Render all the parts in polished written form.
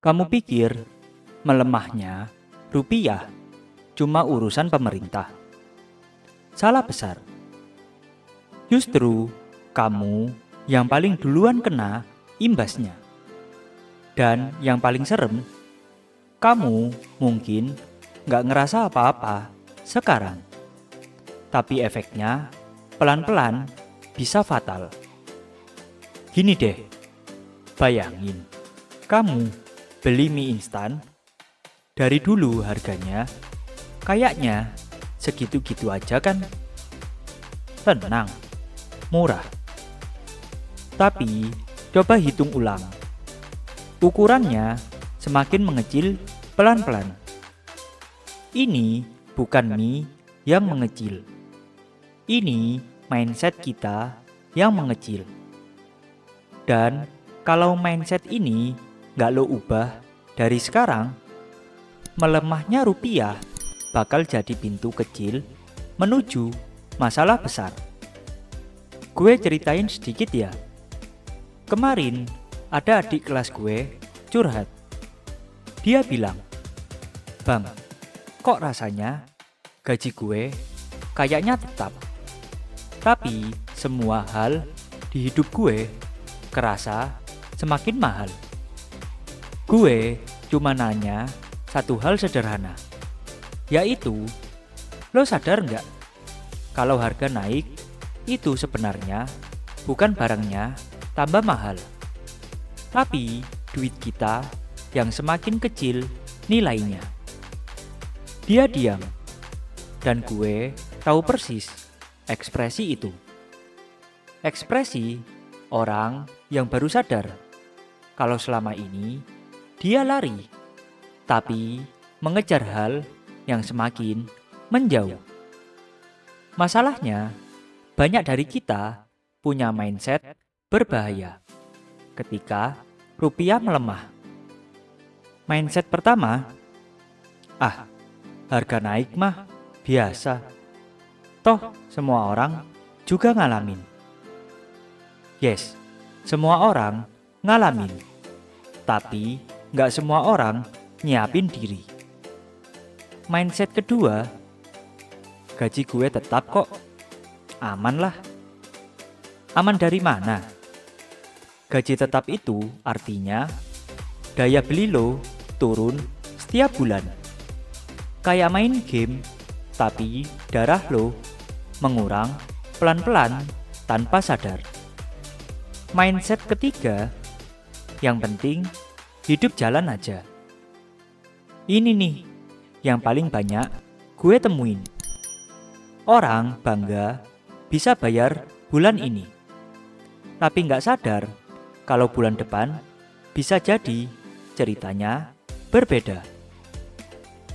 Kamu pikir melemahnya rupiah cuma urusan pemerintah? Salah besar. Justru kamu yang paling duluan kena imbasnya. Dan yang paling serem, kamu mungkin gak ngerasa apa-apa sekarang. Tapi efeknya pelan-pelan bisa fatal. Gini deh, bayangin kamu beli mie instan, dari dulu harganya kayaknya segitu-gitu aja kan? Tenang, murah. Tapi coba hitung ulang. Ukurannya semakin mengecil pelan-pelan. Ini bukan mie yang mengecil. Ini mindset kita yang mengecil. Dan kalau mindset ini gak lo ubah dari sekarang, melemahnya rupiah bakal jadi pintu kecil menuju masalah besar. Gue ceritain sedikit ya. Kemarin ada adik kelas gue curhat. Dia bilang, "Bang, kok rasanya gaji gue kayaknya tetap. Tapi semua hal di hidup gue kerasa semakin mahal." Gue cuma nanya satu hal sederhana, yaitu, lo sadar nggak kalau harga naik itu sebenarnya bukan barangnya tambah mahal, tapi duit kita yang semakin kecil nilainya. Dia diam, dan gue tahu persis ekspresi itu. Ekspresi orang yang baru sadar kalau selama ini dia lari, tapi mengejar hal yang semakin menjauh. Masalahnya, banyak dari kita punya mindset berbahaya ketika rupiah melemah. Mindset pertama, harga naik mah biasa. Toh semua orang juga ngalamin. Yes, semua orang ngalamin. Tapi gak semua orang nyiapin diri. Mindset kedua, gaji gue tetap kok. Aman lah. Aman dari mana? Gaji tetap itu artinya daya beli lo turun setiap bulan. Kayak main game, tapi darah lo mengurang pelan-pelan tanpa sadar. Mindset ketiga, yang penting hidup jalan aja. Ini nih yang paling banyak gue temuin. Orang bangga bisa bayar bulan ini, tapi gak sadar kalau bulan depan bisa jadi ceritanya berbeda.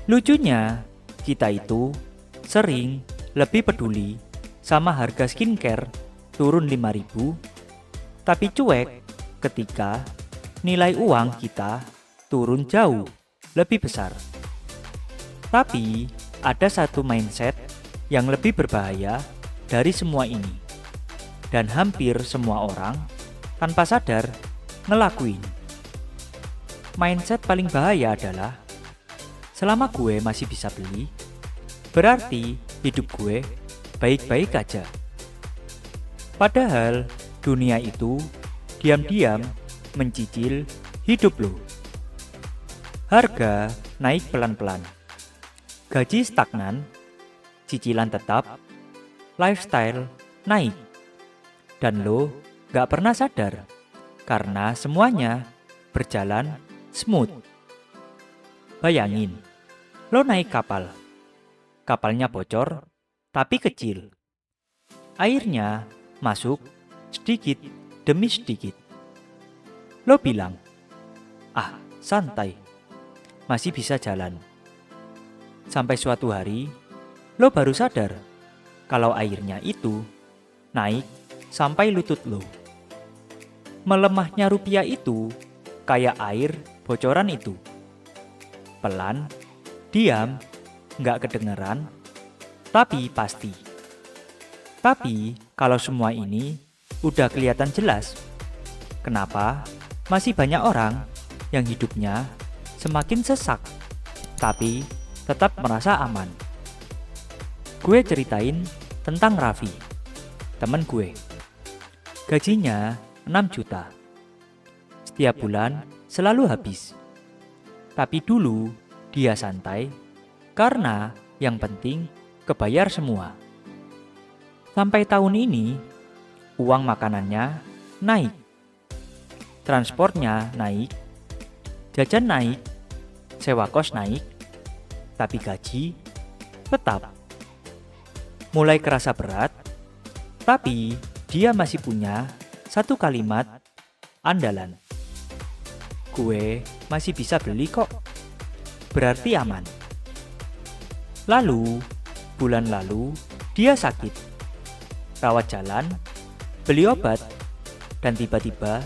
Lucunya, kita itu sering lebih peduli sama harga skincare turun 5.000, tapi cuek ketika nilai uang kita turun jauh lebih besar. Tapi ada satu mindset yang lebih berbahaya dari semua ini, dan hampir semua orang tanpa sadar ngelakuin. Mindset paling bahaya adalah, selama gue masih bisa beli, berarti hidup gue baik-baik aja. Padahal dunia itu diam-diam mencicil hidup lo. Harga naik pelan-pelan, gaji stagnan, cicilan tetap, lifestyle naik, dan lo gak pernah sadar karena semuanya berjalan smooth. Bayangin, lo naik kapal, kapalnya bocor tapi kecil, airnya masuk sedikit demi sedikit. Lo bilang, santai, masih bisa jalan. Sampai suatu hari, lo baru sadar kalau airnya itu naik sampai lutut lo. Melemahnya rupiah itu kayak air bocoran itu. Pelan, diam, gak kedengeran, tapi pasti. Tapi kalau semua ini udah kelihatan jelas, kenapa masih banyak orang yang hidupnya semakin sesak, tapi tetap merasa aman. Gue ceritain tentang Raffi, temen gue. Gajinya 6 juta. Setiap bulan selalu habis. Tapi dulu dia santai karena yang penting kebayar semua. Sampai tahun ini, uang makanannya naik, transportnya naik, jajan naik, sewa kos naik, tapi gaji tetap. Mulai kerasa berat, tapi dia masih punya satu kalimat andalan. Gue masih bisa beli kok, berarti aman. Lalu, bulan lalu dia sakit, rawat jalan, beli obat, dan tiba-tiba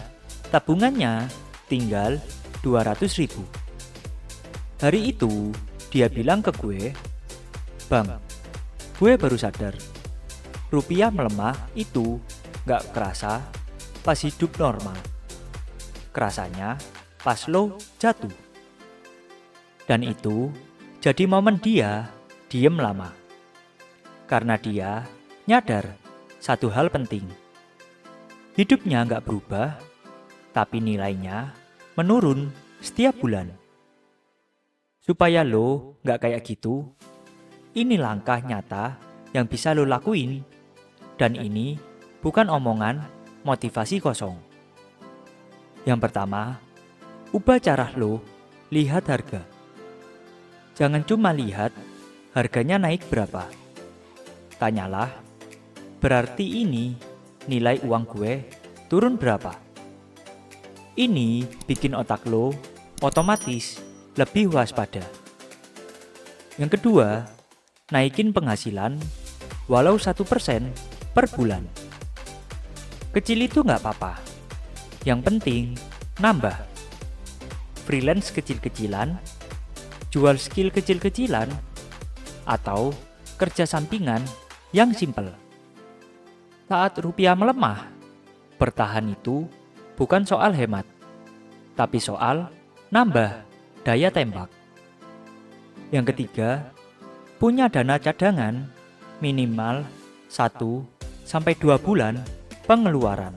tabungannya tinggal 200.000. Hari itu dia bilang ke gue, "Bang, gue baru sadar, rupiah melemah itu gak kerasa pas hidup normal. Kerasanya pas lo jatuh." Dan itu jadi momen dia diem lama. Karena dia nyadar satu hal penting. Hidupnya gak berubah, tapi nilainya menurun setiap bulan. Supaya lo gak kayak gitu, ini langkah nyata yang bisa lo lakuin. Dan ini bukan omongan motivasi kosong. Yang pertama, ubah cara lo lihat harga. Jangan cuma lihat harganya naik berapa. Tanyalah, berarti ini nilai uang gue turun berapa? Ini bikin otak lo otomatis lebih waspada. Yang kedua, naikin penghasilan walau 1% per bulan. Kecil itu nggak apa-apa. Yang penting nambah. Freelance kecil-kecilan, jual skill kecil-kecilan, atau kerja sampingan yang simpel. Saat rupiah melemah, bertahan itu bukan soal hemat, tapi soal nambah daya tembak. Yang ketiga, punya dana cadangan minimal 1-2 bulan pengeluaran.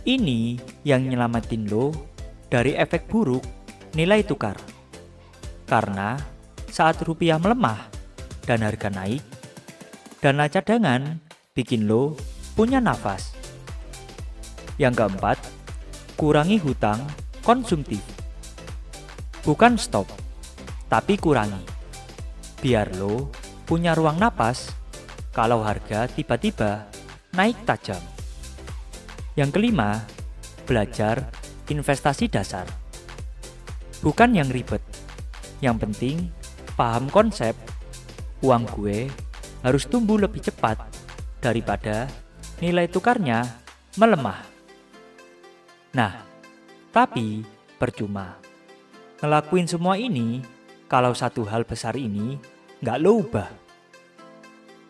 Ini yang nyelamatin lo dari efek buruk nilai tukar. Karena saat rupiah melemah dan harga naik, dana cadangan bikin lo punya nafas. Yang keempat, kurangi hutang konsumtif. Bukan stop, tapi kurangi. Biar lo punya ruang napas kalau harga tiba-tiba naik tajam. Yang kelima, belajar investasi dasar. Bukan yang ribet. Yang penting paham konsep. Uang gue harus tumbuh lebih cepat daripada nilai tukarnya melemah. Nah, tapi percuma. Ngelakuin semua ini kalau satu hal besar ini nggak lo ubah.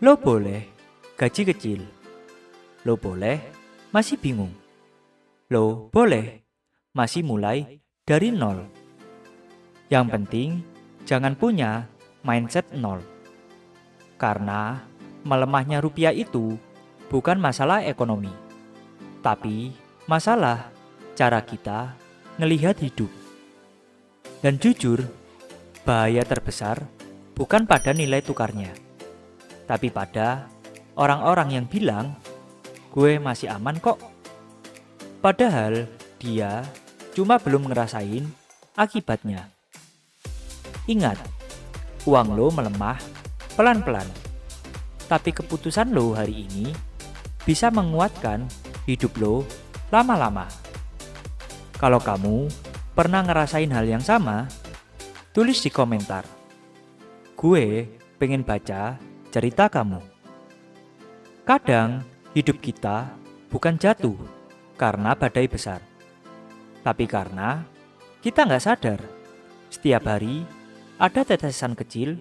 Lo boleh gaji kecil. Lo boleh masih bingung. Lo boleh masih mulai dari nol. Yang penting jangan punya mindset nol. Karena melemahnya rupiah itu bukan masalah ekonomi, tapi masalah cara kita ngelihat hidup. Dan jujur, bahaya terbesar bukan pada nilai tukarnya, tapi pada orang-orang yang bilang, "Gue masih aman kok." Padahal dia cuma belum ngerasain akibatnya. Ingat, uang lo melemah pelan-pelan, tapi keputusan lo hari ini bisa menguatkan hidup lo lama-lama. Kalau kamu pernah ngerasain hal yang sama, tulis di komentar. Gue pengen baca cerita kamu. Kadang hidup kita bukan jatuh karena badai besar, tapi karena kita nggak sadar setiap hari ada tetesan kecil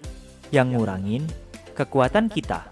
yang ngurangin kekuatan kita.